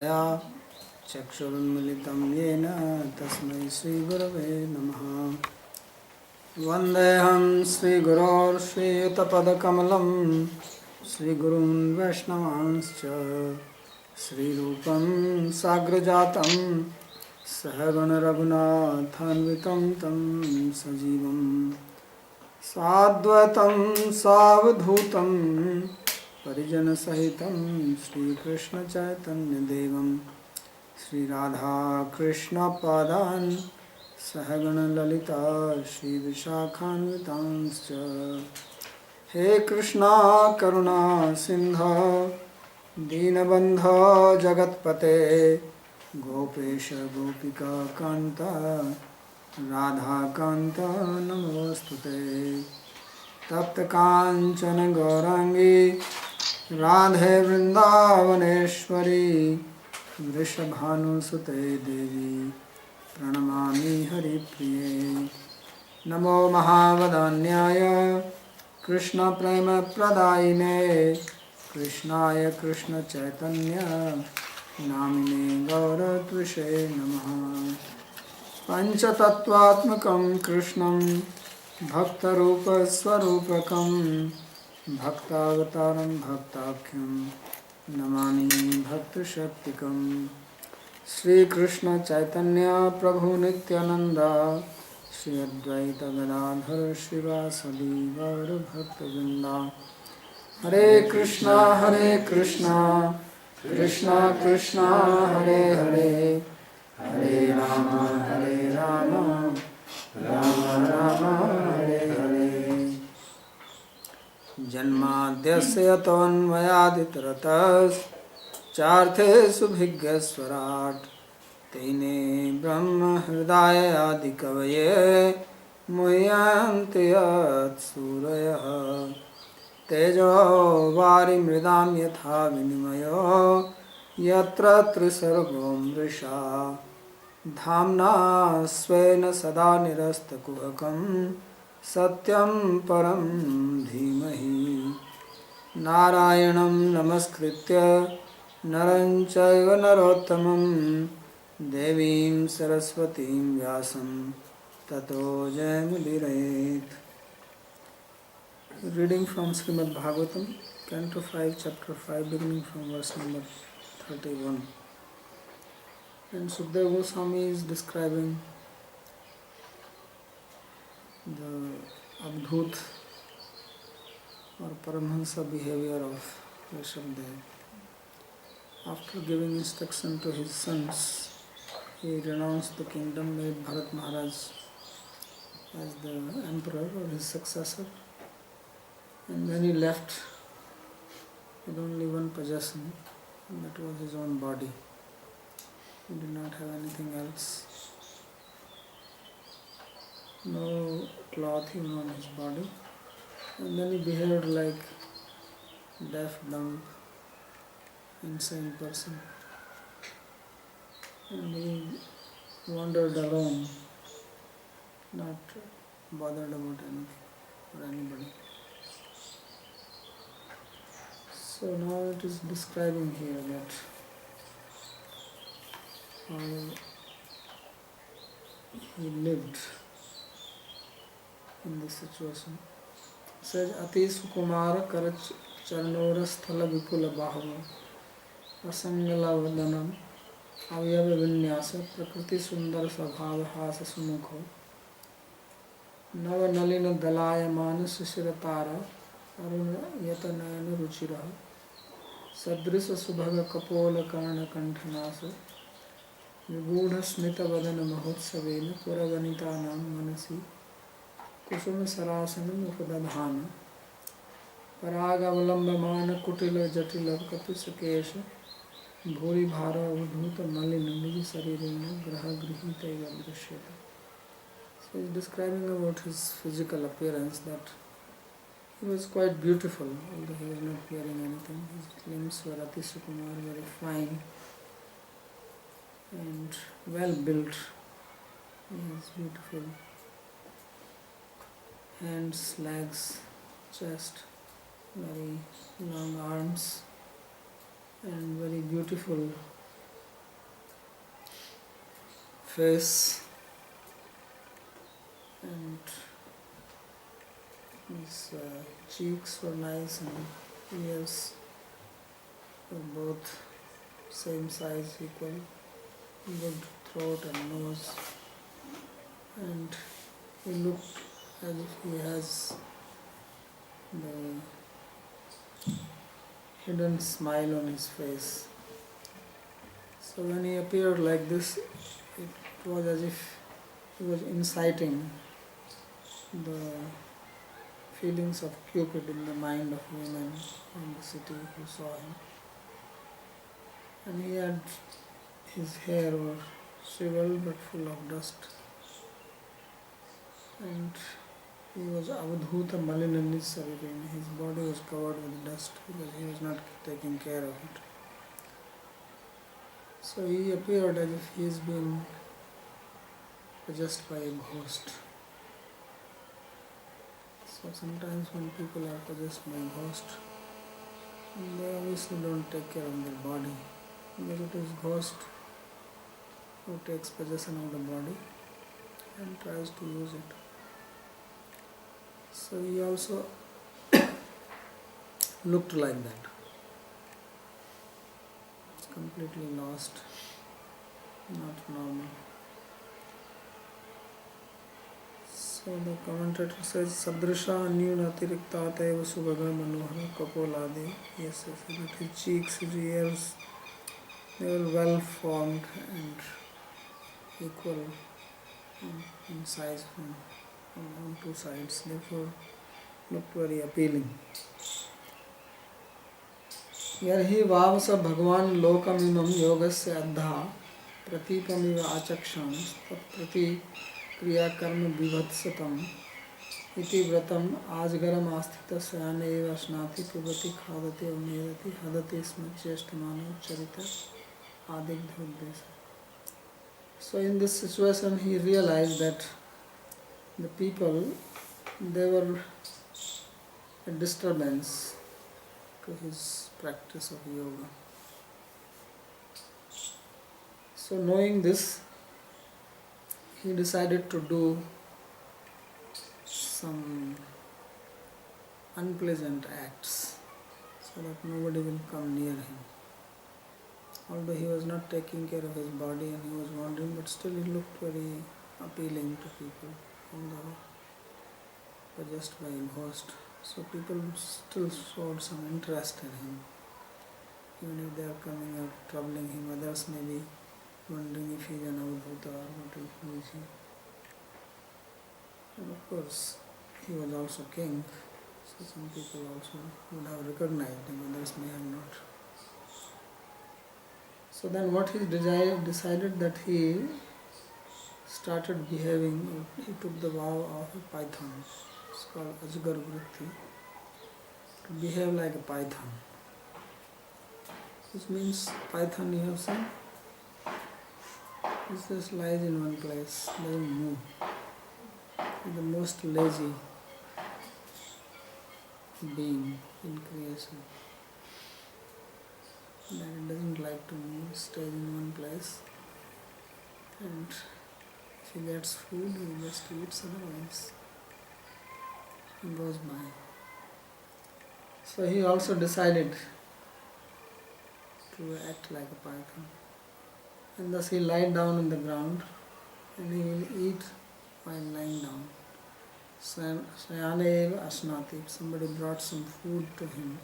या चक्षुरुन्मिलितं येन तस्मै श्रीगुरवे नमः। वन्देऽहं श्रीगुरोर्श्रीयुतपदकमलं श्रीगुरून् वैष्णवांश्च श्रीरूपं साग्रजातं सहगणरघुनाथान्वितं तं सजीवं साद्वैतं सावधूतं परिजनसहितं श्रीकृष्णचैतन्यदेवं श्रीराधाकृष्णपादान् सहगणललिता श्रीविशाखान्वितांश्च। हे कृष्णा करुणा सिन्धो दीनबन्धो जगत्पते गोपेश गोपिका कान्त राधाकान्त नमोऽस्तुते। तप्तकाञ्चन गौराङ्गी राधे वृन्दावनेश्वरी वृषभानुसुते देवी प्रणमामि हरिप्रिये। नमो महावदान्याय कृष्णप्रेमप्रदायिने कृष्णाय कृष्णचैतन्य नामिने गौरत्विषे नमः। पञ्चतत्त्वात्मकं कृष्णं भक्तरूपस्वरूपकं भक्तावतारं भक्ताख्यं नमामि भक्तशक्तिकं। श्रीकृष्ण चैतन्य प्रभु नित्यानंद श्री अद्वैत गदाधर श्रीवासदि गौर भक्तवृंदा। हरे कृष्णा कृष्णा कृष्णा हरे हरे हरे राम राम राम हरे हरे। जन्माद्यस्य यतोऽन्वयादितरतश्चार्थेषु भिग्यस्वराट् तेने ब्रह्म हृदय आदिकवये मुह्यन्ति यत्सूरयः। तेजो वारिमृदां यथा विनिमयो यत्र त्रिसर्गो मृषा धाम्ना स्वेन सदा निरस्तकुहकं सत्यं परं धीमहि। नारायणं नमस्कृत्य नरं चैव नरोत्तमं देवीं सरस्वतीं व्यासं ततो जयमुदीरयेत्। Reading from Srimad Bhagavatam, Canto 5, Chapter 5, beginning from verse number 31. And Sukadeva Goswami is describing the Abdhut or Paramahansa behavior of Rishabhdev. After giving instruction to his sons, he renounced the kingdom, made Bharat Maharaj as the emperor or his successor, and when he left with only one possession, and that was his own body. He did not have anything else. No cloth even on his body. And then he behaved like deaf, dumb, insane person. And he wandered alone, not bothered about anything or anybody. So now it is describing here that how he lived in this situation. It says, Ati Sukumara Karach Charnora Sthala Vipula Bahava Asangala Vadanam Avyava Vinyasa Prakriti Sundar Sabhava Hasa Sumukho Nava Nalina Dalaya Manas Siratara Aruna Yatanayana Ruchira Sadrisa Subhaga Kapola Karna Kanthanasa Vibudha Smita Vadana Mahotsavena Puravanitanam Manasi Kusuma Sarasanam Upadadhana Paraga Valambamana Kutila Jatila Kapisakesha Bhuri Bhara Udhuta Malina Niji Saririna Graha Grihita Yadrishyata. So he is describing about his physical appearance, that he was quite beautiful, although he was not wearing anything. His limbs were Ati Sukumar, very fine and well built. He has beautiful hands, legs, chest, very long arms, and very beautiful face, and his cheeks were nice and ears were both same size, equal, good throat and nose, and he looked as if he has the hidden smile on his face. So when he appeared like this, it was as if he was inciting the feelings of Cupid in the mind of women in the city who saw him. And he had, his hair was shriveled but full of dust. And he was avadhuta malinani sarirena. His body was covered with dust because he was not taking care of it. So he appeared as if he is being possessed by a ghost. So sometimes when people are possessed by a ghost, they obviously don't take care of their body, because it is ghost who takes possession of the body and tries to use it. So he also looked like that. It's completely lost, not normal. So the commentator says, Sadrisha anyuna atirikta eva subhaga manohara kapolade. Yes, that his cheeks, his ears, they were well formed and equal in size on two sides, therefore looked very appealing. Yarhi vavasa bhagwan lokamimam yogasya addha pratikamiva achaksham tat prati kriya karma vivatsatam iti vratam ajgaram asthita sayane eva snati pibati khadati amedati hadati sma cheshtamano charita adigdhodesa. So in this situation he realized that the people, they were a disturbance to his practice of yoga. So knowing this, he decided to do some unpleasant acts so that nobody will come near him. Although he was not taking care of his body and he was wandering, but still he looked very appealing to people, although possessed by a ghost. So people still showed some interest in him. Even if they are coming out troubling him, others may be wondering if he is an avadhuta or what is he. And of course, he was also king, so some people also would have recognized him, others may have not. So then what he decided that he started behaving, he took the vow of a python. It's called Ajgar Vritti, to behave like a python. Which means python, you have seen, it just lies in one place, doesn't move. It's the most lazy being in creation. That it doesn't like to move, stays in one place, and if he gets food, he just eats, otherwise he goes by. So he also decided to act like a python, and thus he lied down on the ground and he will eat while lying down. Sayane eva asnati. If somebody brought some food to him,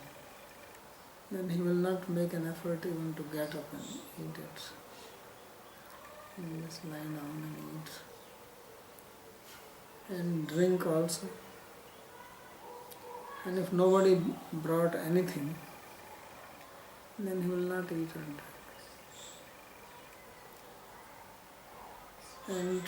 then he will not make an effort even to get up and eat it. He will just lie down and eat. And drink also. And if nobody brought anything, then he will not eat and drink. And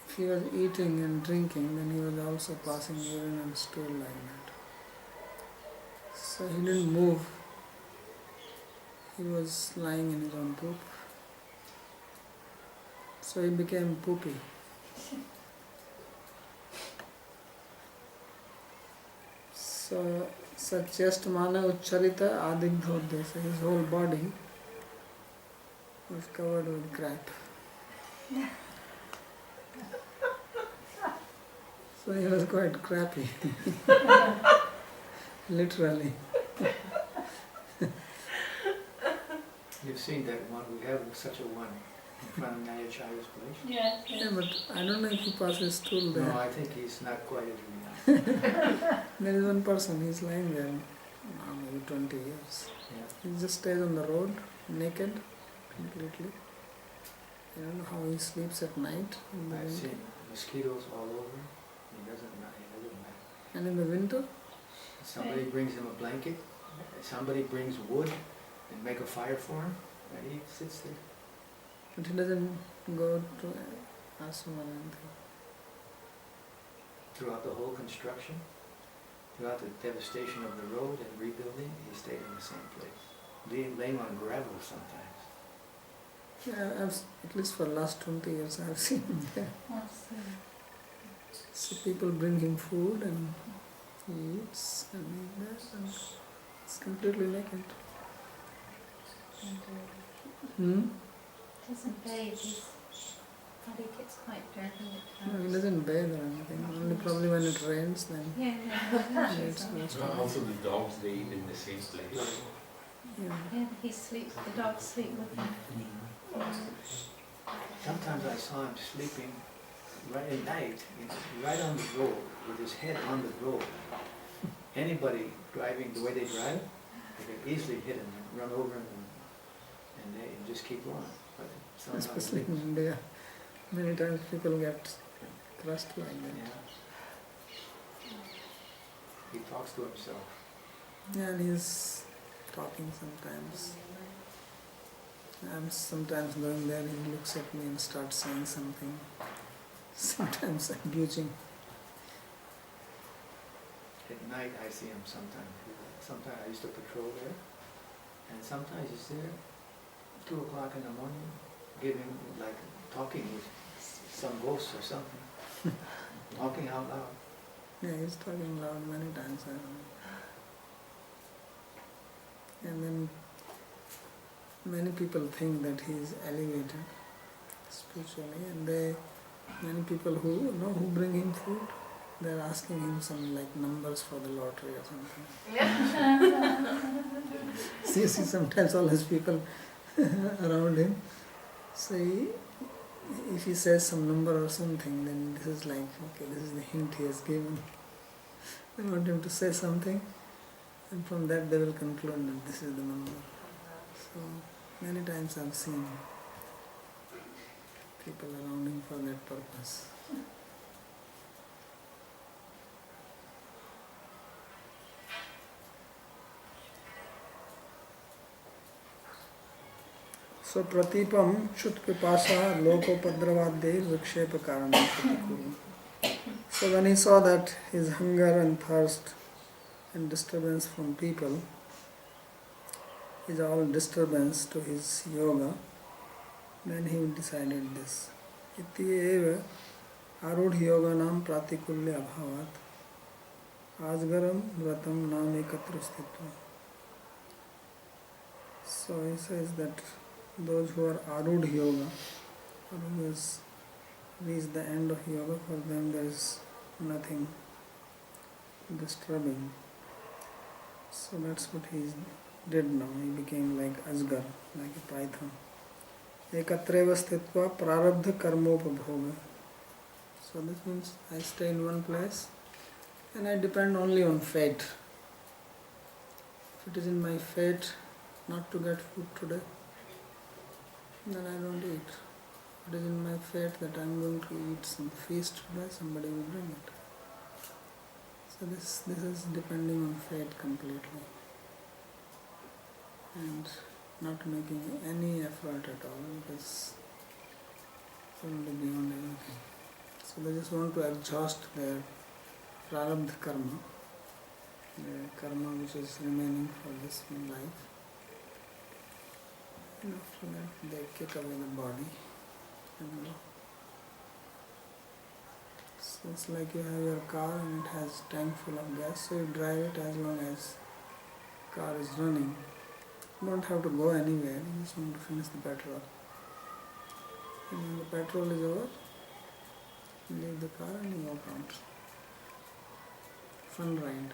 if he was eating and drinking, then he was also passing urine and stool like that. So he didn't move. He was lying in his own poop. So he became poopy. So Satyastamana Ucharita Adigdhodesa, his whole body was covered with crap. So he was quite crappy, literally. You've seen that one, we have such a one in front of Nayacharya's place? Yes. Yeah, but I don't know if he passes stool there. No, I think he's not quite as renowned. There is one person, he's lying there now maybe 20 years. Yeah. He just stays on the road, naked, completely. I don't know how he sleeps at night. In the I've winter. seen mosquitoes all over. He doesn't mind. And in the winter? Somebody brings him a blanket, somebody brings wood and make a fire for him, and he sits there. But he doesn't go to ashram or anything. Throughout the whole construction, throughout the devastation of the road and rebuilding, he stayed in the same place, laying on gravel sometimes. Yeah, at least for the last 20 years I have seen him there. So people bring him food and he eats and he does, and it's completely naked. Doesn't bathe, his body gets quite dirty at No, he times. doesn't bathe or anything. Only probably when it rains then. Yeah, It's no, Also the dogs, they eat in the same place. Yeah. yeah, he sleeps, the dogs sleep with him. Sometimes I saw him sleeping right at night, right on the road, with his head on the road. Anybody driving the way they drive, they could easily hit him and run over him, and they just keep going. But somehow he Especially in lives. India, many times people get crushed like that. Yeah. He talks to himself. Yeah, and he's talking sometimes. I'm sometimes going there, he looks at me and starts saying something. Sometimes abusing. At night I see him sometimes. Sometimes I used to patrol there, and sometimes he's there 2 o'clock in the morning, giving, like, talking with some ghost or something. Talking out loud. Yeah, he's talking loud many times. I don't know. And then many people think that he is elevated spiritually, and many people who bring him food, they're asking him some like numbers for the lottery or something. So you see sometimes all his people around him. So if he says some number or something, then this is like, okay, this is the hint he has given. They want him to say something, and from that they will conclude that this is the number. So many times I've seen people around him for that purpose. So pratipam chutpipasa lokopadravaddhe vikshepa karanam pratikulu. So when he saw that his hunger and thirst and disturbance from people is all disturbance to his yoga, then he decided this. Iti eva arudh yoganam pratikulya abhavat asgaram vratam nam ekatra sthitva. So he says that those who are arudh yoga, or who has reached the end of yoga, for them there is nothing disturbing. So that's what he did now. He became like Asgar, like a python. Ekatreva sthitva prarabdha karmopabhoga. So this means I stay in one place and I depend only on fate. If it is in my fate not to get food today, then I don't eat. If it is in my fate that I am going to eat some feast today, somebody will bring it. So this is depending on fate completely, and not making any effort at all, because it's only beyond everything. So they just want to exhaust their prarabdha karma, the karma which is remaining for this life. And after that they kick away the body and go. So it's like you have your car and it has tank full of gas, so you drive it as long as car is running. You don't have to go anywhere, you just want to finish the petrol. And when the petrol is over, you leave the car and you walk out. Fun ride.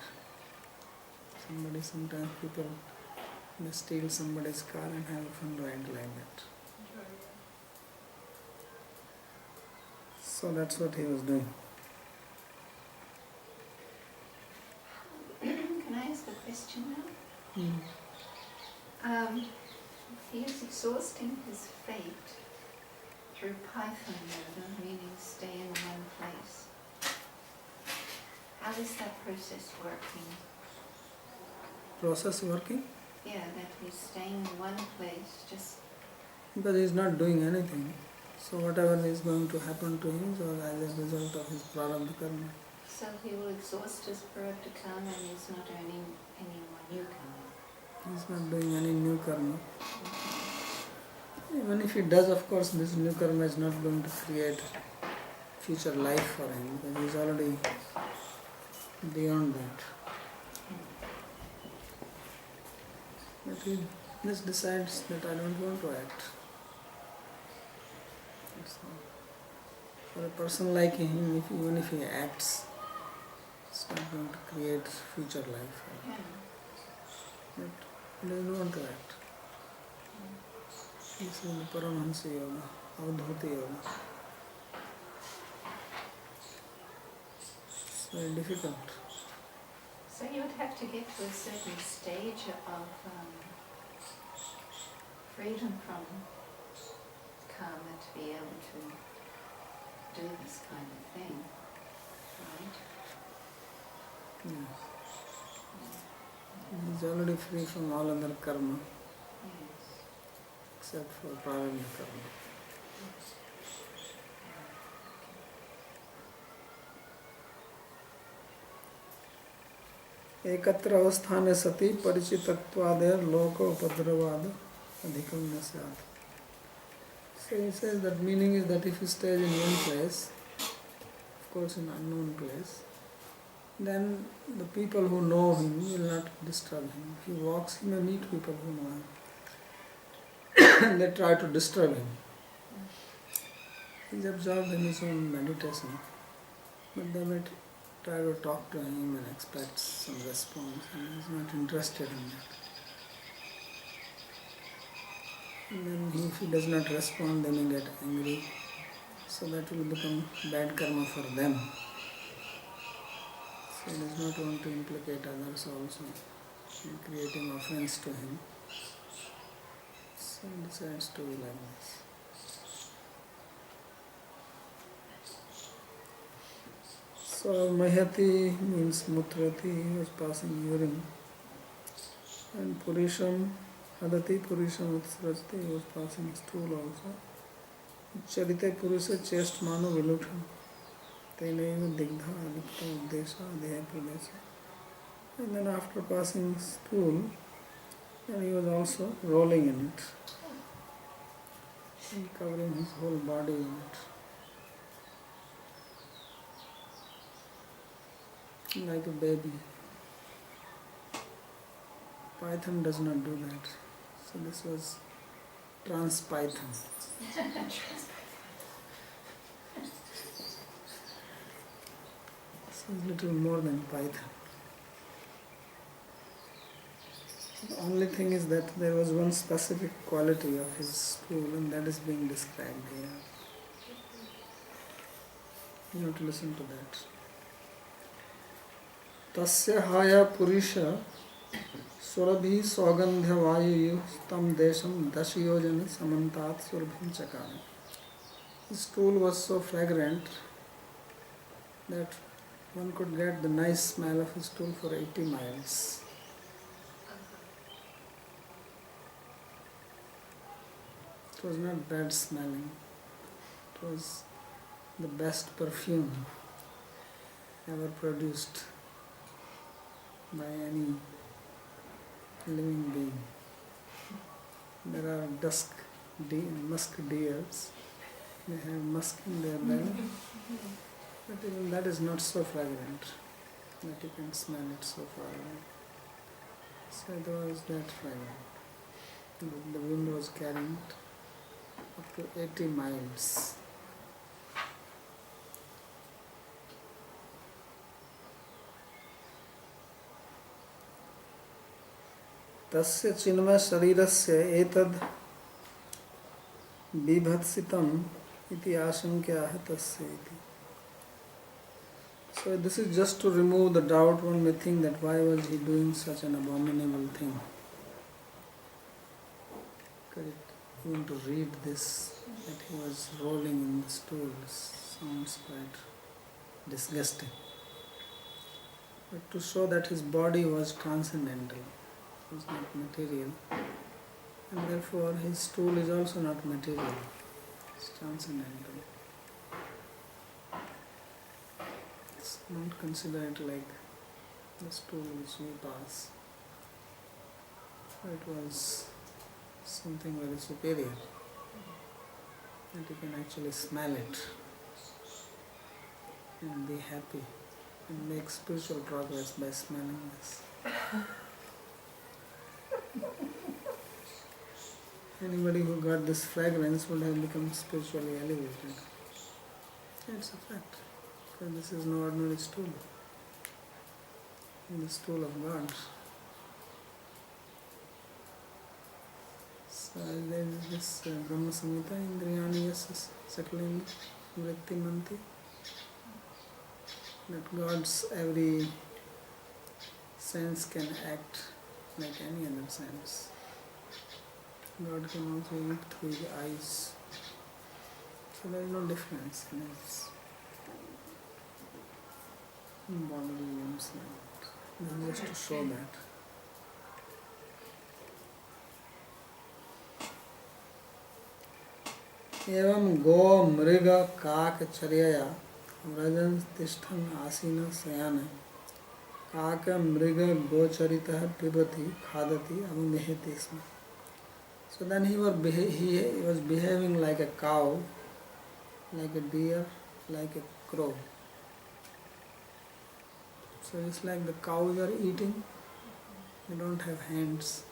Sometimes people may steal somebody's car and have a fun ride like that. So that's what he was doing. Can I ask a question now? Mm. He is exhausting his fate through Python yoga, meaning stay in one place. How is that process working? Process working? Yeah, that he's staying in one place, just... Because he is not doing anything. So whatever is going to happen to him is as a result of his prarabdha karma. So he will exhaust his prarabdha karma and he's not earning any more new karma. He's not doing any new karma. Even if he does, of course, this new karma is not going to create future life for him, because he is already beyond that. But he just decides that I don't want to act. So, for a person like him, even if he acts, it's not going to create future life for him. But he doesn't want to act. This is the Paramahansa Yoga, Avadhuti Yoga. It's very difficult. So you would have to get to a certain stage of freedom from karma to be able to do this kind of thing, right? Yes. He is already free from all other karma, Yes. except for prarabdha karma. एकत्र अवस्थाने सति परिचितत्वादेर लोक उपद्रवाद अधिकम न स्यात्. So he says that meaning is that if he stays in one place, of course in unknown place, then the people who know him will not disturb him. If he walks, he may meet people who know him. And they try to disturb him. He is absorbed in his own meditation. But they may try to talk to him and expect some response, and he is not interested in that. And then if he does not respond, they may get angry. So that will become bad karma for them. So he does not want to implicate others also in creating offense to him. So he decides to be like this. So Mahati means Mutrati, he was passing urine. And Purisham, Hadati Purisham Utsrajati, he was passing stool also. Charite Purusha Chest Mano Vilutham. Tenaiva Digdha Adipta Uddesha Deha Pradesha. And then after passing stool, and he was also rolling in it. And covering his whole body in it. Like a baby. Python does not do that. So this was trans-Python. So it's little more than Python. The only thing is that there was one specific quality of his stool, and that is being described here. You have to listen to that. Tasya haya purisha surabhi saugandhya vayu tam desham dashiyojana samantat surabhim chakana. His stool was so fragrant that one could get the nice smell of his stool for 80 miles. It was not bad smelling. It was the best perfume ever produced by any living being. There are musk deers. They have musk in their belly. But even that is not so fragrant that you can smell it so far away. So it was that fragrant. The wind was carrying it. up to 80 miles. तस्य चिन्मय शरीरस्य एतद् बिभत्सितम् इति आशंक्याः तस्य इति. So this is just to remove the doubt. One may think that why was he doing such an abominable thing. Even to read this, that he was rolling in the stools, sounds quite disgusting. But to show that his body was transcendental, it was not material, and therefore his stool is also not material, it's transcendental. Don't consider it like the stool which we pass. It was something very superior, that you can actually smell it and be happy and make spiritual progress by smelling this. Anybody who got this fragrance would have become spiritually elevated. It's a fact. Because this is no ordinary stool. It's the stool of God. So there is this Brahma Samhita, Indriyani Yasya Sakalini Vritti Manti, that God's every sense can act like any other sense. God can also look through his eyes. So there is no difference in his bodily limbs. Just to show that. एवं गो मृग काक चर्यया व्रजन् तिष्ठन् आसीन शयान काक मृग गोचरितः पिबति खादति अवमिहति स्म. So then he was behaving like a cow, like a deer, like a crow. So it's like the cows are eating, they don't have hands.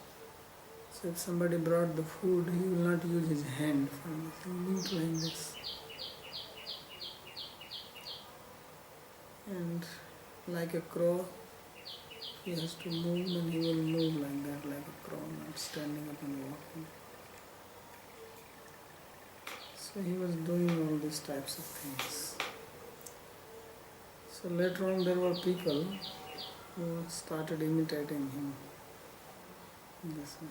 So if somebody brought the food, he will not use his hand for this. He will eat like this. And like a crow, he has to move, and he will move like that, like a crow, not standing up and walking. So he was doing all these types of things. So later on there were people who started imitating him this way.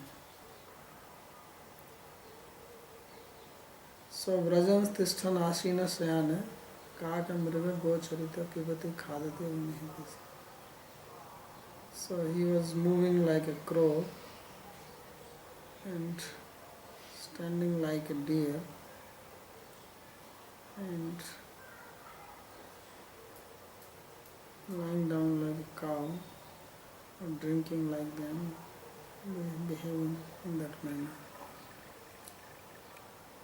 So Vrajam Tishthan Ashina Sayana Kaka Mriga Gocharita Pibati Khadati Unihiti. So he was moving like a crow and standing like a deer and lying down like a cow or drinking like them, behaving in that manner.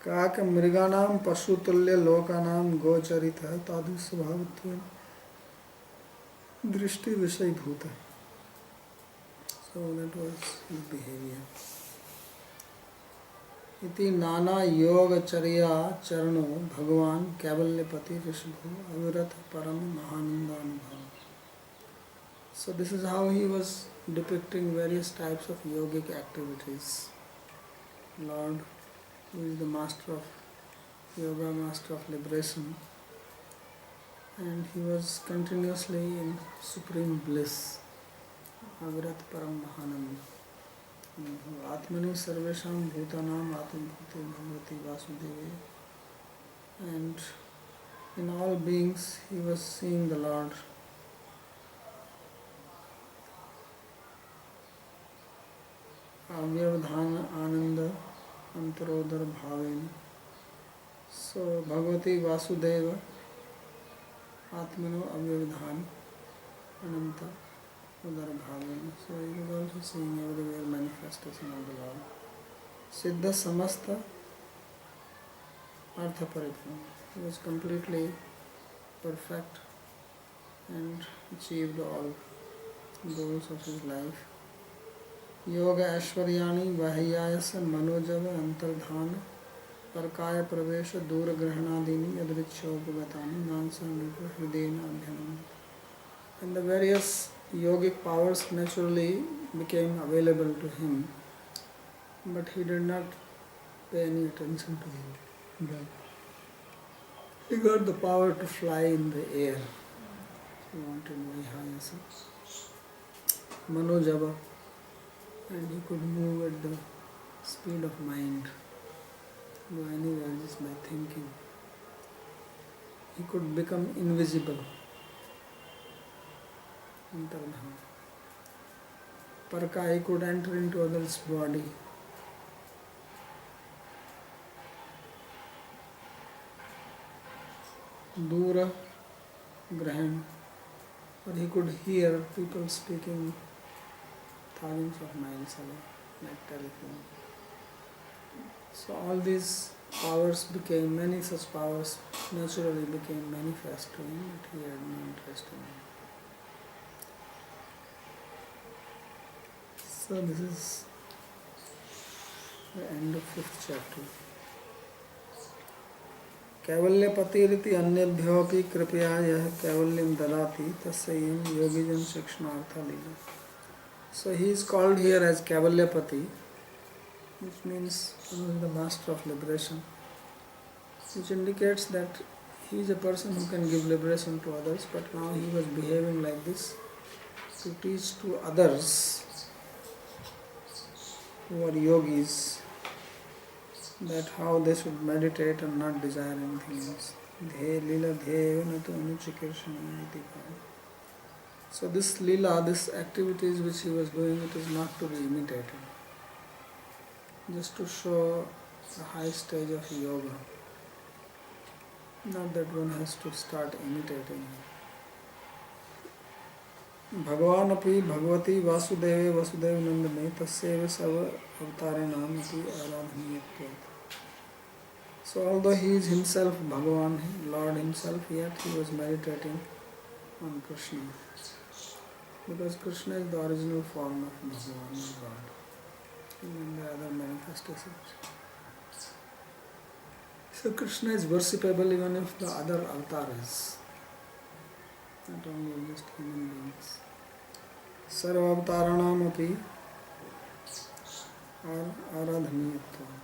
काक मृगानाम पशुतुल्य लोकानाम गोचरित तादृश स्वभावत्वेन दृष्टि विषयभूत. So that was his behavior. इति नाना योगचर्या चरणो भगवान कैवल्यपति ऋषभो अविरत परम महानंदानुभव. So this is how he was depicting various types of yogic activities. Lord, who is the master of yoga, master of liberation, and he was continuously in supreme bliss. Avirat param mahananda. Atmani sarvesham bhutanam atmabhuti bhagavati vasudevi. And in all beings he was seeing the Lord. Avyavadhana ananda antarodhar bhavena. So Bhagavati Vasudeva Atmano Avyavadhan Ananta Udar Bhavena. So he was also seeing everywhere manifestation of the Lord. Siddha Samasta Artha Paripurna. He was completely perfect and achieved all goals of his life. Yoga Ashwaryani Vahiyayasa Manojava Antardhana परकाय प्रवेश दूर ग्रहणादीनि यदृच्छोपगतानि नांसामिक हृदयेन अध्ययनम्. And the various yogic powers naturally became available to him, but he did not pay any attention to them. He got the power to fly in the air. He wanted very high as Manojava, and he could move at the speed of mind, go anywhere just by thinking. He could become invisible. Antardham. Parka, he could enter into others' body. Dura, Grahan, or he could hear people speaking thousands of miles away, like telephone. So all these powers became, many such powers naturally became manifest to him, but he had no interest in them. So this is the end of 5th chapter. कैवल्यपतिरिति अन्येभ्योऽपि कृपया यः कैवल्यं ददाति तस्य इयं योगिजन शिक्षणार्था लीला. So he is called here as Kaivalyapati, which means the master of liberation, which indicates that he is a person who can give liberation to others, but now he was behaving like this to teach to others who are yogis that how they should meditate and not desire anything else. So this lila, this activities which he was doing, it is not to be imitated, just to show the high stage of yoga, not that one has to start imitating him. भगवान अपि भगवती वासुदेवे वसुदेव नंदने तस्यैव सर्व अवतारिणाम अपि आराधनीयत्वात्. So although he is himself Bhagavan, Lord himself, yet he was meditating on Krishna, because Krishna is the original form of Bhagavan, God, and the other manifestations. So Krishna is worshipable even if the other avatars, not only just human beings. Sarva avataranam api aradhaniyatvat.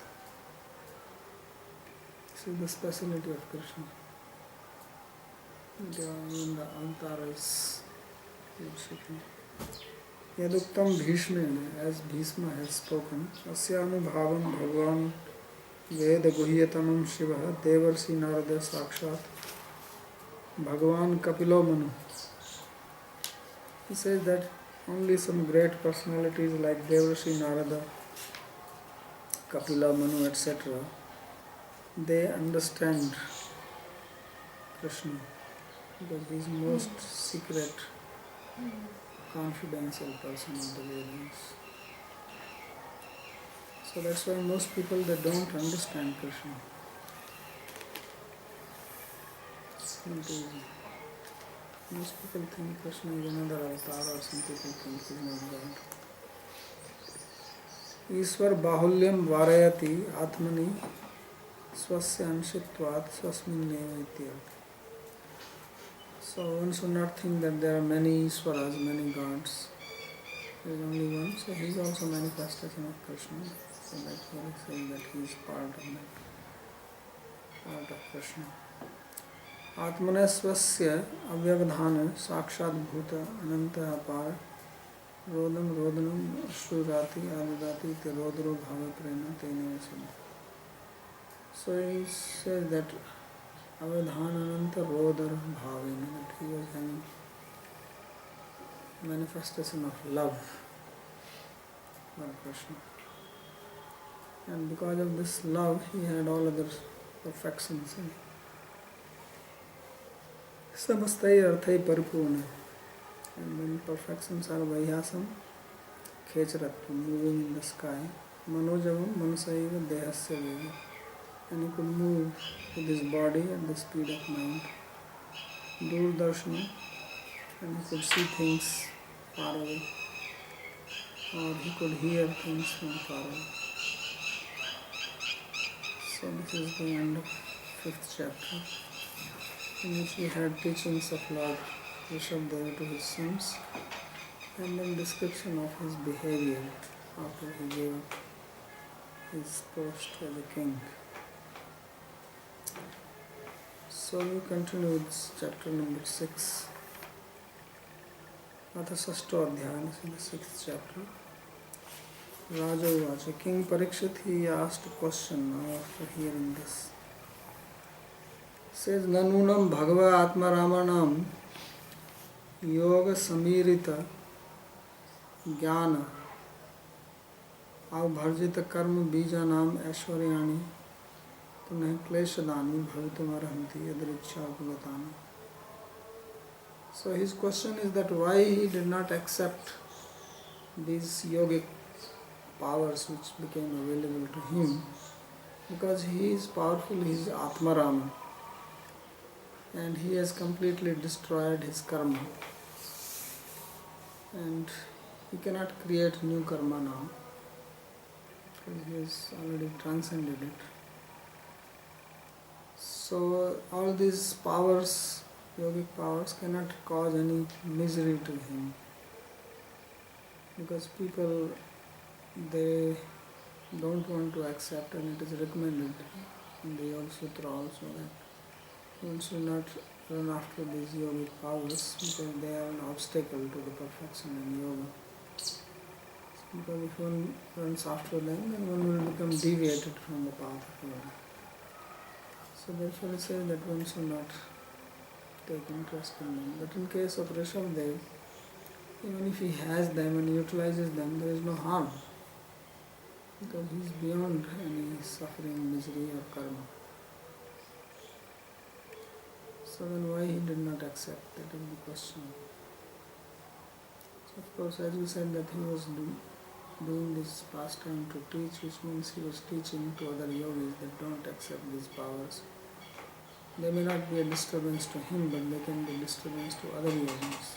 This is the speciality of Krishna. Even the avatars worship him. Yaduktam Bhishmena, as Bhishma has spoken, Asyanubhavam Bhagavan Veda Guhyatamam Shiva Devarsi Narada Sakshat Bhagavan Kapilo Manu. He says that only some great personalities like Devarsi Narada, Kapila Manu, etc., they understand Krishna, because he is most secret, confidential person of the Vedas. So that's why most people, they don't understand Krishna. It's not easy. Most people think Krishna is another avatar, or some people think he is not God. ईश्वर बाहुल्यम वारयति आत्मनि स्वस्य अंशित्वात् स्वस्मिन्नेव इत्यर्थ. So one should not think that there are many Iswaras, many gods. There is only one. So he is also manifestation of Krishna. So that's why he says that he is part of that, part of Krishna. Atmane swasya avyavadhana sakshadbhuta ananta apar rodam rodanam ashrurati adadati te rodro bhava prena tena vasana. So he says that avadhana ananta rodar bhavena, that he was having manifestation of love for Krishna. And because of this love, he had all other perfections. Samastai arthai paripurna. And when perfections are vayasam, khecharatva, moving in the sky, manojavam manasaiva dehasya vega. And he could move with his body at the speed of mind. Durdarshana, and he could see things far away, or he could hear things from far away. So this is the end of 5th chapter, in which we had teachings of Lord Rishabhdev to his sons, and then description of his behavior after he gave up his post as a king. So we continue with chapter number 6. Atha Sashto Adhyaya, this is the 6th chapter. Raja Uvacha, King Parikshit, he asked a question now after hearing this. Says, Nanunam Bhagava Atma Ramanam Yoga Samirita Jnana Avbharjita Karma Bijanam Aishwaryani Punah Kleshadani Bhavitumarhanti Yadricha Bhagatana. So his question is that why he did not accept these yogic powers which became available to him, because he is powerful, he is Atmarama, and he has completely destroyed his karma, and he cannot create new karma now because he has already transcended it. So all these powers, yogic powers, cannot cause any misery to him, because people, they don't want to accept, and it is recommended in the Yoga Sutra also that one should not run after these yogic powers, because they are an obstacle to the perfection in yoga. Because if one runs after them, then one will become deviated from the path of yoga. So therefore it says that one should not take interest in them. But in case of Rishabhdev, even if he has them and utilizes them, there is no harm, because he is beyond any suffering, misery or karma. So then why he did not accept, that is the question. So of course, as we said, that he was doing this pastime to teach, which means he was teaching to other yogis that don't accept these powers. They may not be a disturbance to him, but they can be a disturbance to other yogis.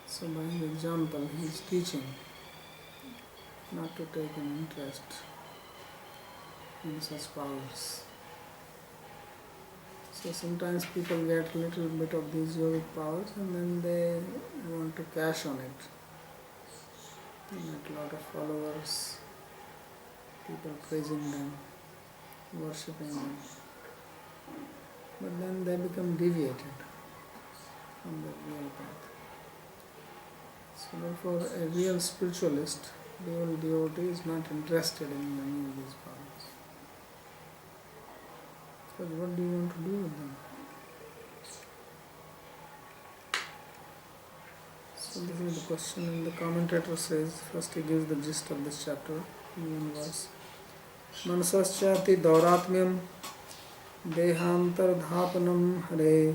So by his example, he is teaching not to take an interest in such powers. So sometimes people get a little bit of these yogic powers and then they want to cash on it. They get a lot of followers, people praising them, worshipping them. But then they become deviated from the real path. So therefore a real spiritualist, real devotee is not interested in any of these powers. But what do you want to do with them? So this is the question, and the commentator says, first he gives the gist of this chapter in one verse. Manasaschati dauratmyam dehantar hare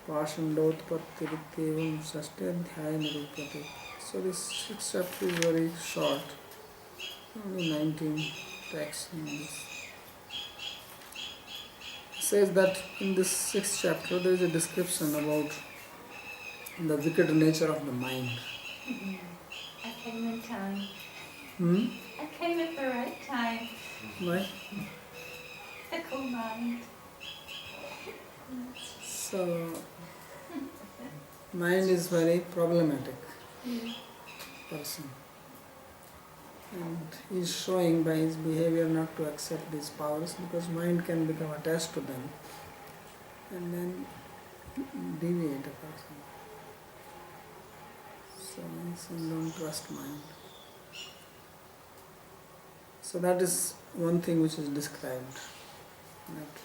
pashandotpattiritevam sashtadhyaya nirupate. So this 6th chapter is very short, only 19 texts in this. It says that in this 6th chapter there is a description about the wicked nature of the mind. I came in time. Hmm? I came at the right time. Why? Fickle mind. So, mind is very problematic person. And he is showing by his behavior not to accept these powers, because mind can become attached to them and then deviate a person. So he says, don't trust mind. So that is one thing which is described, that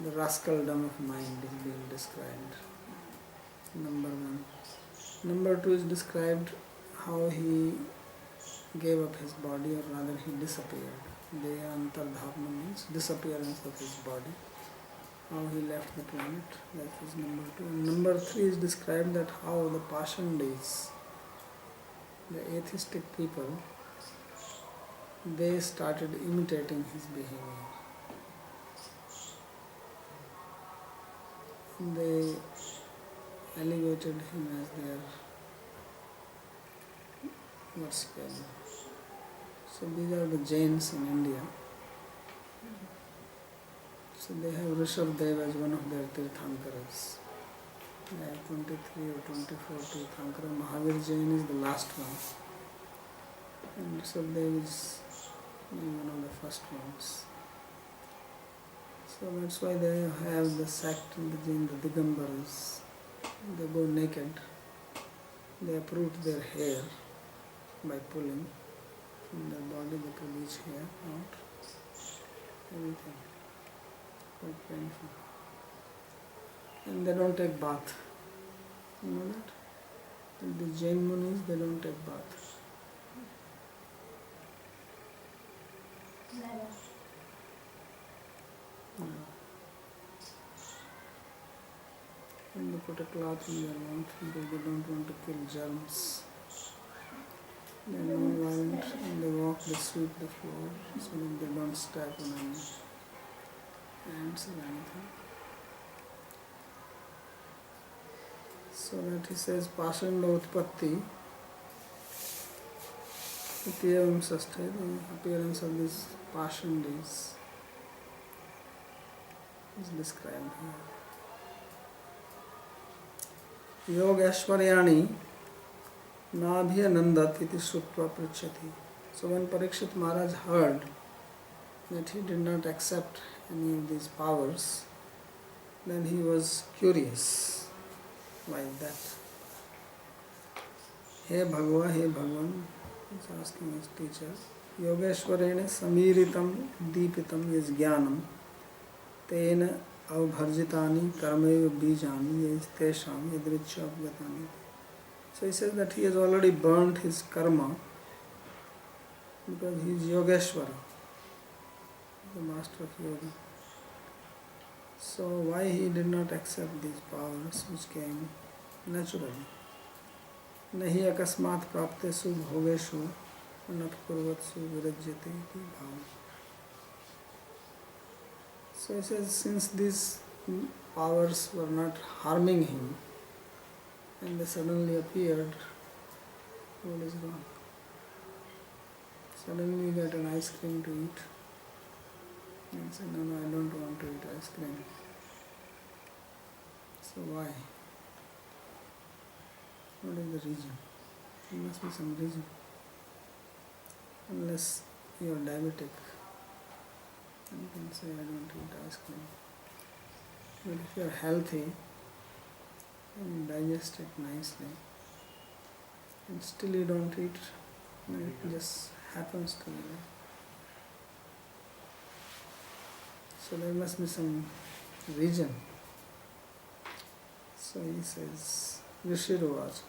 the rascaldom of mind is being described. Number 1. Number 2 is described how he gave up his body, or rather he disappeared. Deyantardhapna means disappearance of his body. How he left the planet, that is number 2. And number 3 is described that how the Pashandis, the atheistic people, they started imitating his behavior. They elevated him as their worshipper. So these are the Jains in India. So they have Rishabdev as one of their Tirthankaras. They have 23 or 24 Tirthankara. Mahavir Jain is the last one. And Rishabdev is one of the first ones. So that's why they have the sect in the Jain, the Digambaras. They go naked. They uproot their hair by pulling from their body. They pull each hair out. Everything. Quite painful. And they don't take bath. You know that? And the Jain Munis, they don't take bath. Never. No. And they put a cloth in their mouth because they don't want to kill germs. They are non-violent and they walk, they sweep the floor so that they don't step on any ants or anything. So that he says, Pashanda Utpatti, Ityavam Sasthe, the appearance of these Pashandis is described here. Yogeshwaryani Nabhyanandat iti Sutva Pritchati. So when Parikshit Maharaj heard that he did not accept any of these powers, then he was curious. Why that? Hey Bhagava, hey Bhagavan, he's asking his teacher, Yogeshwarene samiritam deepitam is jnanam tena avbharjitani karmeva bijani is tesham yadricha abgatani. So he says that he has already burnt his karma because he is Yogeshwara, the master of yoga. So why he did not accept these powers which came naturally? Nahi akasmat praptesu bhogeshu anapkurvatsu virajyate iti bhava. So he says, since these powers were not harming him and they suddenly appeared, what is wrong? Suddenly you get an ice cream to eat and say, no, I don't want to eat ice cream. So why? What is the reason? There must be some reason. Unless you are diabetic, you can say, I don't eat ice cream. But if you are healthy and you digest it nicely, and still you don't eat, it just happens to you. So there must be some reason. So he says, Rishiruvach,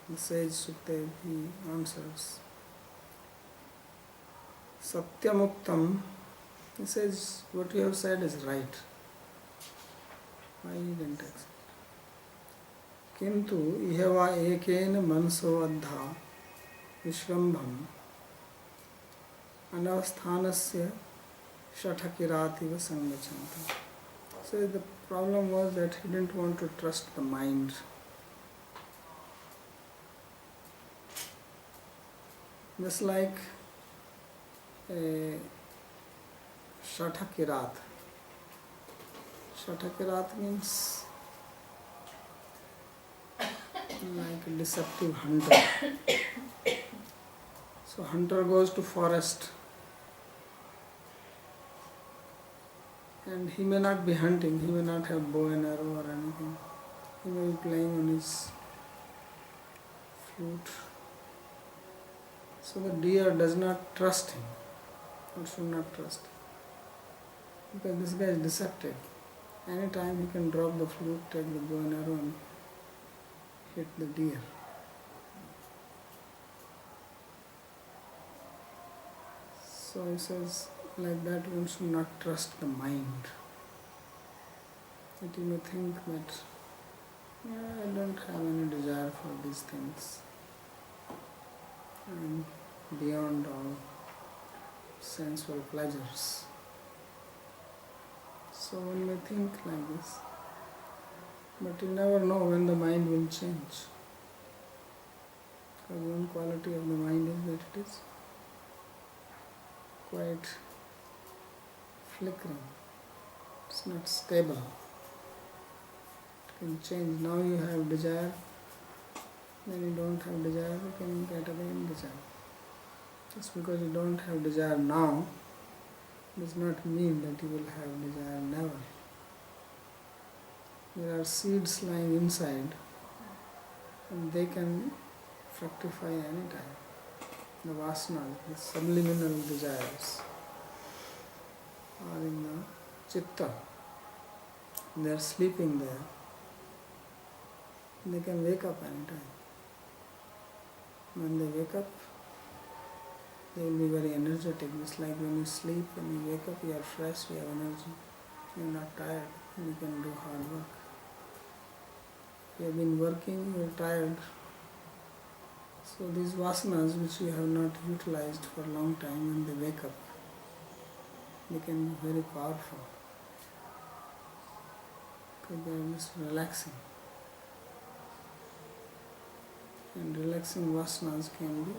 the sage Sukdev, he answers, Satyamuktam, he says, what you have said is right. Why you didn't accept? Kintu ihava ekena manso adha vishvambham anavasthanasya shathakirativa sangachanta. So the problem was that he didn't want to trust the mind. Just like a Shatakirat. Shatakirat means like a deceptive hunter. So hunter goes to forest and he may not be hunting, he may not have bow and arrow or anything. He may be playing on his flute. So the deer does not trust him, or should not trust him. Because this guy is deceptive. Anytime he can drop the flute, take the bow and arrow and hit the deer. So he says, like that one should not trust the mind. That you may think that, I don't have any desire for these things. I am beyond all sensual pleasures. So one may think like this, but you never know when the mind will change. Because one quality of the mind is that it is quite flickering, It's not stable. It can change. Now you have desire, then you don't have desire, you can get again desire. Just because you don't have desire now does not mean that you will have desire never. There are seeds lying inside and they can fructify any time. The vasanas, the subliminal desires are in the chitta. They are sleeping there. They can wake up any time. When they wake up, they will be very energetic. It's like when you sleep, when you wake up, you are fresh, you have energy. You are not tired, and you can do hard work. You have been working, you are tired. So these vasanas which you have not utilized for a long time, when they wake up, they can be very powerful. Because they are just relaxing. And relaxing vasanas can be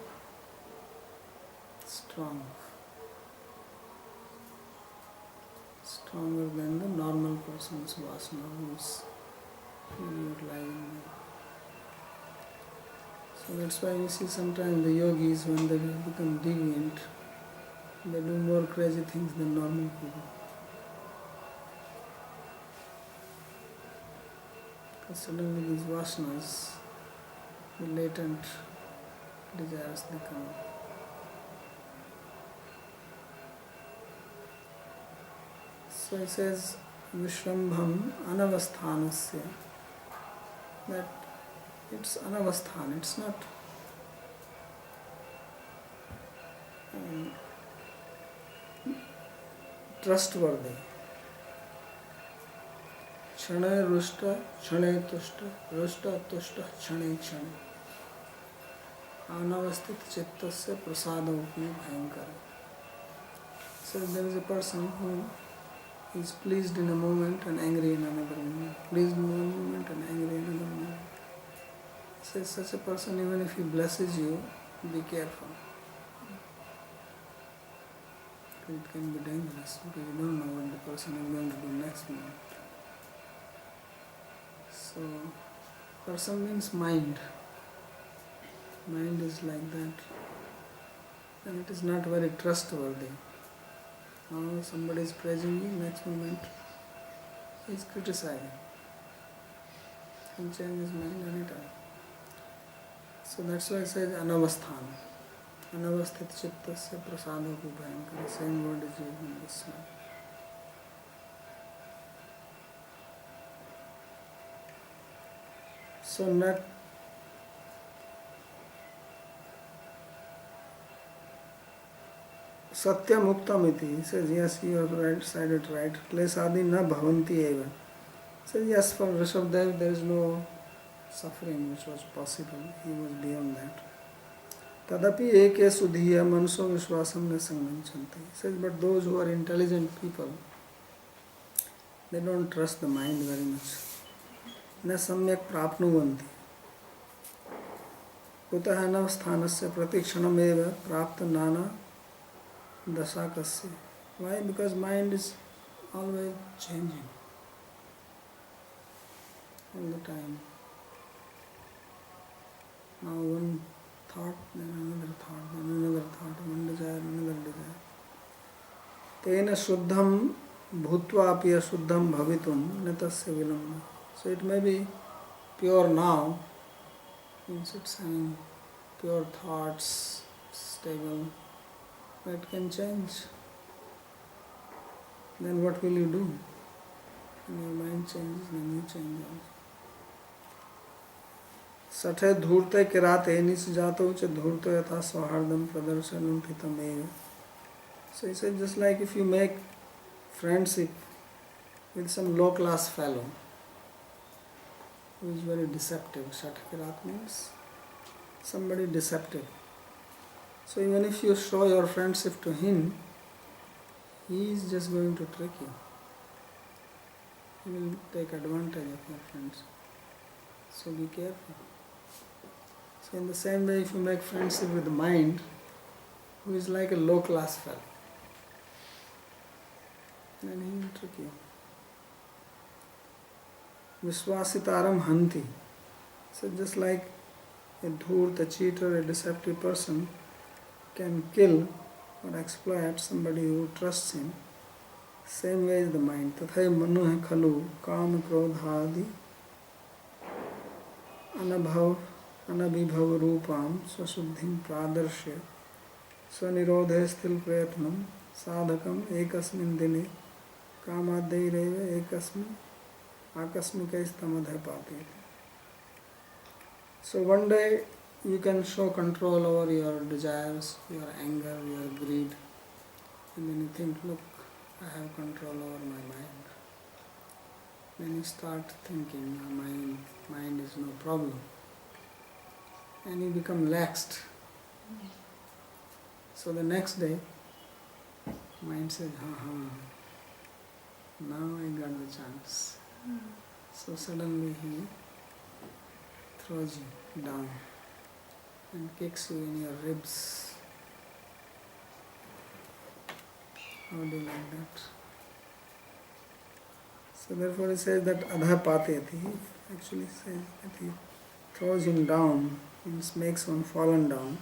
strong. Stronger than the normal person's vasana who is utilizing them. So that's why you see sometimes the yogis, when they become deviant, they do more crazy things than normal people. Because suddenly these vasanas, the latent desires, they come up. So it says, Vishrambham anavasthanasya, that it's anavasthan, it's not trustworthy. Chane rushta, chane tushta, rushta tushta, chane chane. Anavasthit chittasya prasadavupi bhayankara. So there is a person who is pleased in a moment and angry in another moment. Pleased in one moment and angry in another moment. Says such a person, even if he blesses you, be careful. It can be dangerous because you don't know what the person is going to do next moment. So, person means mind. Mind is like that. And it is not very trustworthy. Now somebody is praising you, next moment he is criticizing. He can change his mind anytime. So that's why it says anavasthan. Anavasthit chittasya prasadavupi bhayankara. Same word is used in this one. So not Satyam Uktamiti. He says, yes, you have right, said it right. Klesadi na bhavanti eva. He says, yes, for Rishabdev there is no suffering which was possible. He was beyond that. Tadapi eke sudhiya manso vishwasam ne sanganchanti. He says, but those who are intelligent people, they don't trust the mind very much. Na samyak prapnuvanti. Kutah anavasthanasya pratikshanam eva prapta nana Dasa kasya. Why? Because mind is always changing all the time. Now one thought, then another thought, then another thought, one desire, another desire. Tena shuddham bhutva api ashuddham bhavitum netasya vilamba. So it may be pure now, means it's having pure thoughts, stable. That can change. Then what will you do? When your mind changes, then you change also. Sathe dhurte kirate nisjato cha dhurto yatha swahardam pradarsanam hitam eva. So he said, just like if you make friendship with some low class fellow who is very deceptive. Sathe kirat means somebody deceptive. So even if you show your friendship to him, he is just going to trick you. He will take advantage of your friendship. So be careful. So in the same way, if you make friendship with the mind, who is like a low class fellow, then he will trick you. Vishwasitaram hanti. So just like a dhurt, a cheater, a deceptive person can kill or exploit somebody who trusts him, same way is the mind. Tathai manu hai khalu kam krodhadi anabhav anabhibhav rupam swasuddhim pradarshya स्वनिरोधे स्थिल प्रयत्नम साधकम एकस्मिन् दिने कामाद्यैरेव एकस्मिन् आकस्मिकैस्तमधः पाते. So one day you can show control over your desires, your anger, your greed, and then you think, look, I have control over my mind. Then you start thinking, my mind is no problem, and you become laxed. So the next day, mind says, now I got the chance. So suddenly he throws you down and kicks you in your ribs. How do you like that? So therefore he says that adha pateti. He actually says that he throws him down, means makes one fallen down.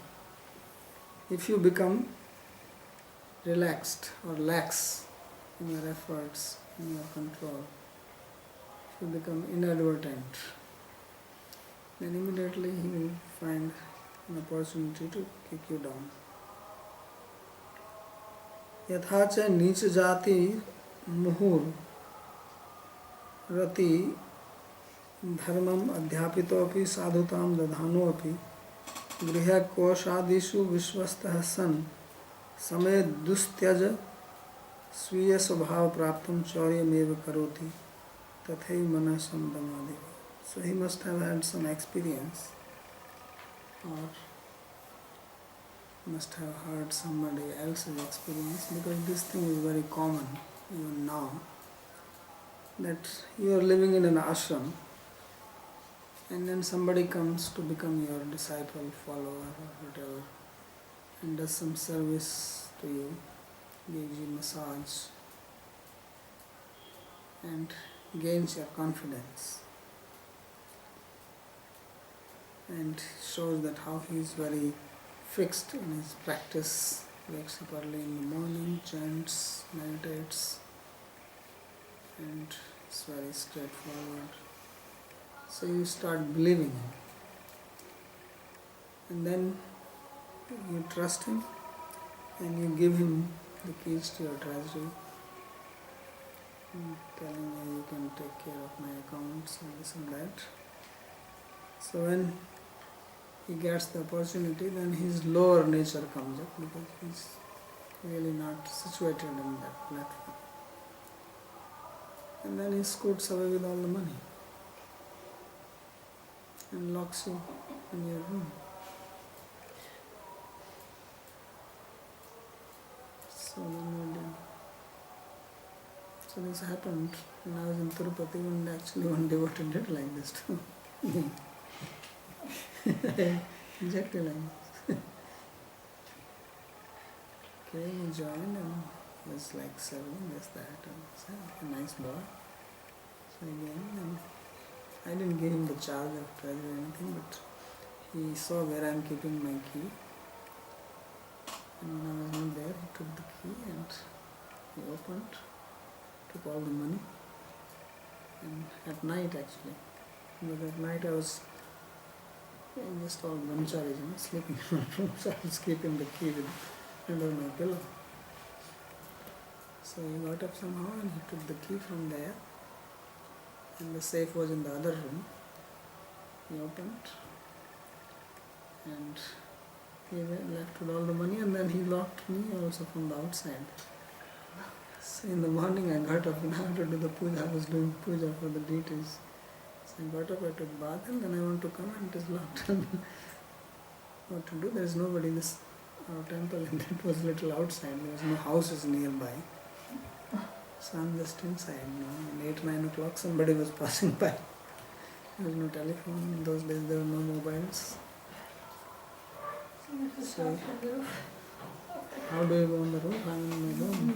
If you become relaxed or lax in your efforts, in your control, if you become inadvertent, then immediately he will find an opportunity to kick you down. Yatha cha neech jati muhur rati dharmam adhyapito api sadhutam dadhano api गृह कोशादिषु विश्वस्तः सन् समय दुस्त्यज स्वीय स्वभाव प्राप्तम चौर्यमेव करोति तथैव मनः संदमादि. So he must have had some experience or must have heard somebody else's experience, because this thing is very common even now, that you are living in an ashram and then somebody comes to become your disciple, follower or whatever, and does some service to you, gives you massage and gains your confidence and shows that how he is very fixed in his practice, wakes up early in the morning, chants, meditates, and is very straightforward. So you start believing him, and then you trust him and you give him the keys to your treasury, telling him you can take care of my accounts and this and that. So when he gets the opportunity, then his lower nature comes up, because he's really not situated in that platform. And then he scoots away with all the money and locks you in your room. So this happened when I was in Tirupati, and actually one devotee did like this too. Exactly like this. Came and joined and was like serving this, that, and said, a nice boy. So again, and I didn't give him the charge of treasure or anything, but he saw where I am keeping my key. And when I was not there, he took the key and he opened, took all the money. And at night actually, because at night I was just all brahmacharis, sleeping in my room, so I was keeping the key under my pillow. So he got up somehow and he took the key from there, and the safe was in the other room. He opened and he left with all the money, and then he locked me also from the outside. So in the morning I got up and I had to do the puja. I was doing puja for the deities. So I got up, I took bath, and then I want to come and it is locked. What to do? There is nobody in this our temple, and it was little outside. There was no houses nearby. So I'm just inside now. At 8-9 o'clock somebody was passing by. There was no telephone. In those days there were no mobiles. So how do you go on the roof? I'm in my room.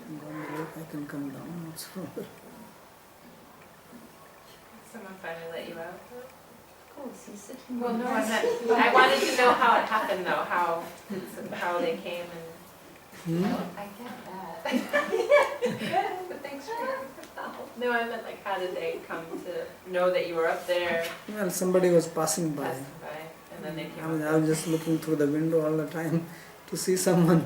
And on the roof I can come down. It's over. Someone finally let you out? Of course, he's sitting. Well, no, I meant, I wanted to know how it happened though, how they came and. I get that. But thanks for your help. No, I meant like, how did they come to know that you were up there, Well, somebody was passing by. passing by, and then they came I mean, up? I was just looking through the window all the time to see someone.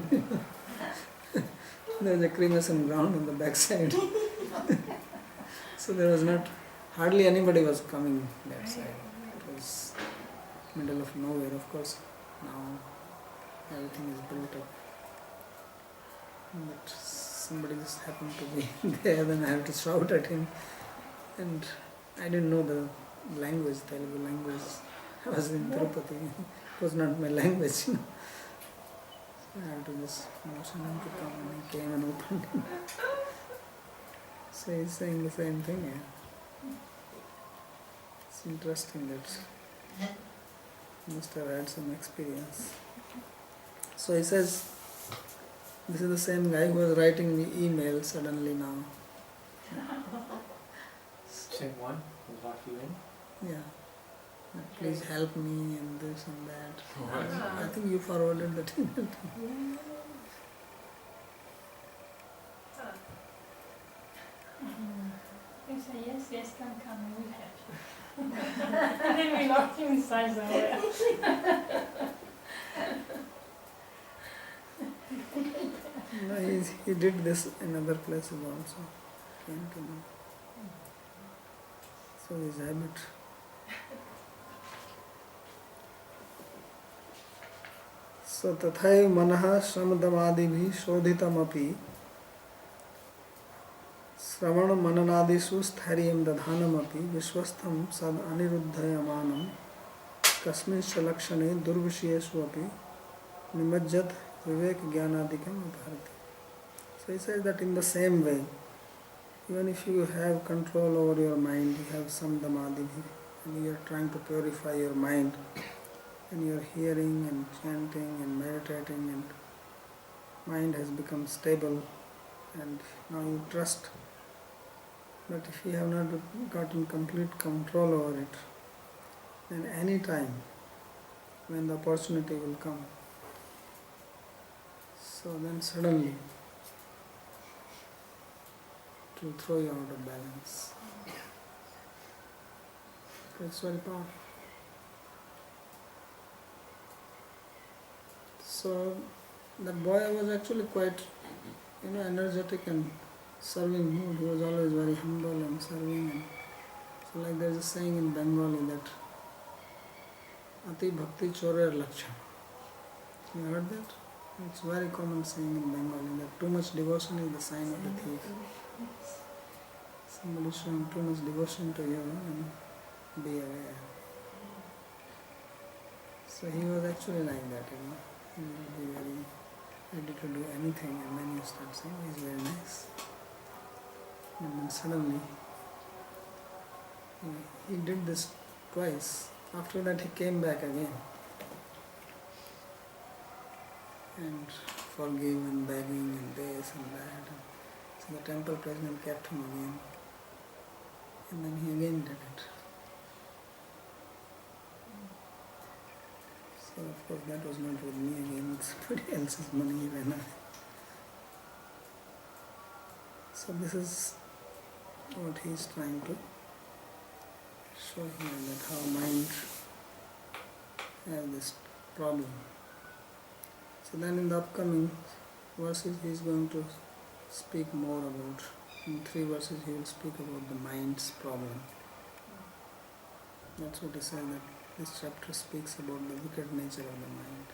There was a cremation ground on the backside. So there was not, hardly anybody was coming that side. It was middle of nowhere, of course. Now everything is built up. But somebody just happened to be there, then I had to shout at him. And I didn't know the language, Telugu language. I was in Tirupati. It was not my language, So I had to just motion him to come, and he came and opened him. So he's saying the same thing, It's interesting that he must have had some experience. So he says, this is the same guy who was writing me email suddenly now. Same one who locked you in? Yeah. Please help me and this and that. What? I think you forwarded that email to me. He said, yes, come, we will help you. And then we locked him inside somewhere. No, he did this in other places also. Came to know. So his habit. So tathai manah shramadamadibi shodhitamapi श्रवण मननादिषु स्थैर्यं दधानमपि विश्वस्थं सद अनिरुद्धयमानं कस्मिंश्च लक्षणे दुर्विषयेषु अपि निमज्जत विवेक ज्ञानादिकं अपहरति. So he says that in the same way, even if you have control over your mind, you have some damadibhi, and you are trying to purify your mind, and you are hearing and chanting and meditating, and mind has become stable, and now you trust. But if you have not gotten complete control over it, then any time when the opportunity will come, so then suddenly it will throw you out of balance. It's very powerful. So that boy was actually quite, energetic and serving mood. He was always very humble and serving. And so like there's a saying in Bengali that Ati Bhakti Chorer Lakshan. You heard that? It's a very common saying in Bengali that too much devotion is the sign of the thief. Somebody showing too much devotion to you and be aware. So he was actually like that, He will be very ready to do anything, and then you start saying, he's very nice. And then suddenly, he did this twice. After that he came back again. And forgive and begging and this and that. So the temple president kept him again. And then he again did it. So of course that was not with me again, it's somebody else's money he ran away. So this is what he is trying to show here, that how mind has this problem. So then in the upcoming verses he is going to speak more about, in 3 verses he will speak about the mind's problem. That's what he said, that this chapter speaks about the wicked nature of the mind.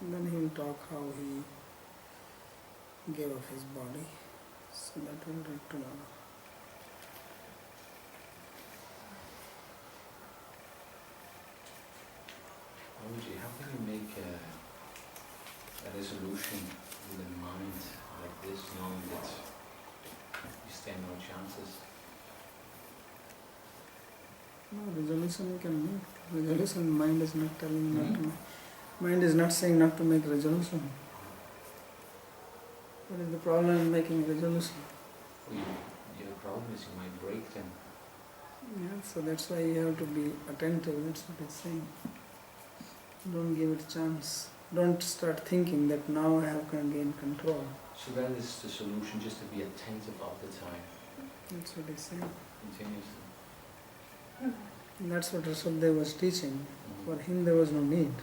And then he will talk how he gave up his body. So that will read tomorrow. Babaji, how can you make a resolution with a mind like this, knowing that you stand no chances? No, resolution you can make. Resolution, mind is not telling you not to make. Mind is not saying not to make resolution. What is the problem in making resolution? Well, your problem is you might break them. Yeah, so that's why you have to be attentive, that's what it's saying. Don't give it a chance. Don't start thinking that now I have to gain control. So that is the solution, just to be attentive all the time, That's what he's saying. continuously. And that's what Rasuldev was teaching. Mhm. For him there was no need.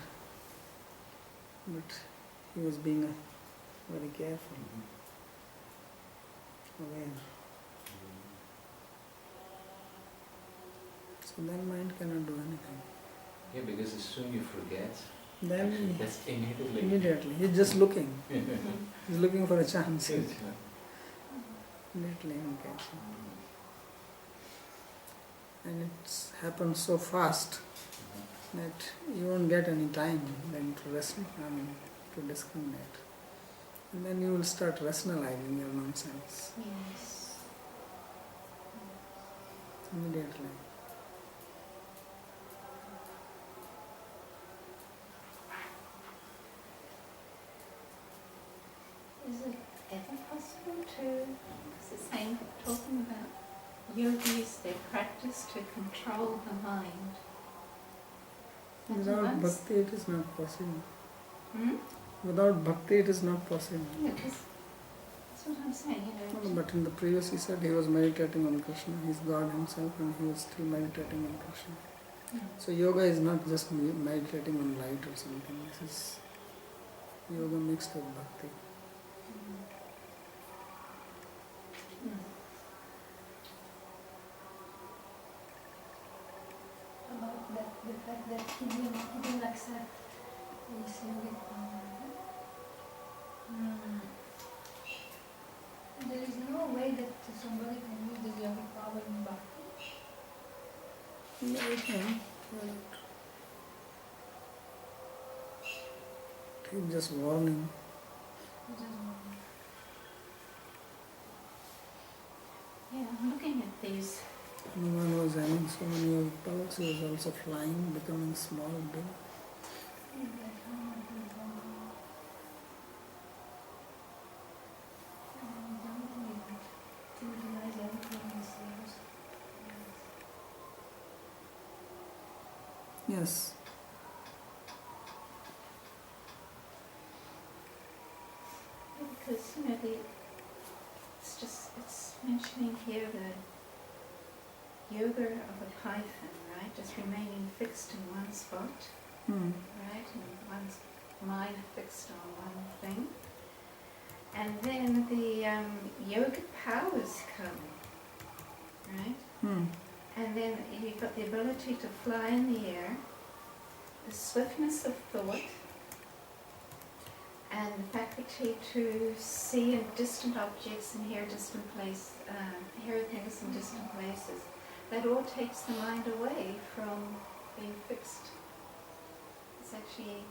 But he was being very careful, Mhm. aware. So then mind cannot do anything. Yeah, because as soon you forget, Then that's immediately. immediately, he's just looking. He's looking for a chance. Good. Immediately he gets it. And it happens so fast that you won't get any time then to to discriminate. And then you will start rationalizing your nonsense Yes. immediately. Is it ever possible to, because it's saying, talking about yogis, their practice to control the mind. Without Once- bhakti it is not possible. Hmm? Without bhakti it is not possible. Yeah, 'cause that's what I'm saying, you know. But in the previous he said he was meditating on Krishna. He is God himself and he was still meditating on Krishna. Yeah. So yoga is not just meditating on light or something. This is yoga mixed with bhakti. Mm. Mm. About that, the fact that he didn't accept his yogic power. There is no way that somebody can use the yogic power in bhakti. Yeah, you can. He's just warning. Yeah, I'm looking at these. Hanuman was having so many yogic powers. He was also flying, becoming small, big. Yes. Because, you know, it's mentioning here the yoga of a python, right? Just remaining fixed in one spot, right? And one's mind fixed on one thing. And then the yogic powers come, right? And then you've got the ability to fly in the air, the swiftness of thought, and the faculty to see distant objects and hear distant hear things in distant places. That all takes the mind away from being fixed. This actually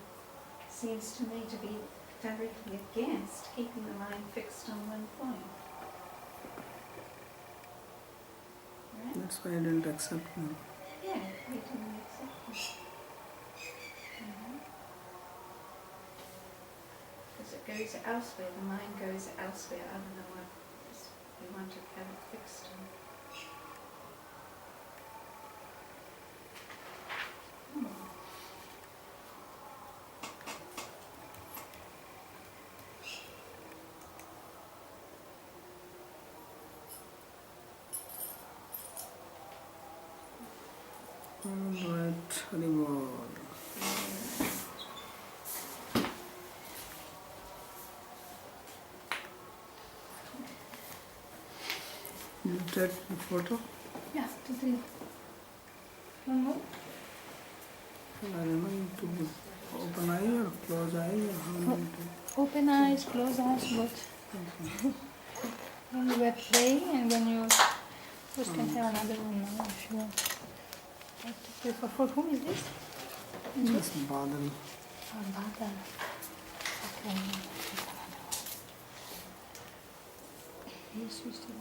seems to me to be directly against keeping the mind fixed on one point. Right? That's why I didn't accept him. Yeah, we didn't accept it. Because it goes elsewhere, the mind goes elsewhere other than what we want to have it fixed on. Alright, Haribol. You take the photo? Yeah, to the one more. I don't know, to be open eye or close eye or how do you take? Open eyes, close eyes, both. Okay. When you were praying and when you can have another one now if you want. For whom is this? Yes, Badal. Oh, Bada. Okay. You switch to that.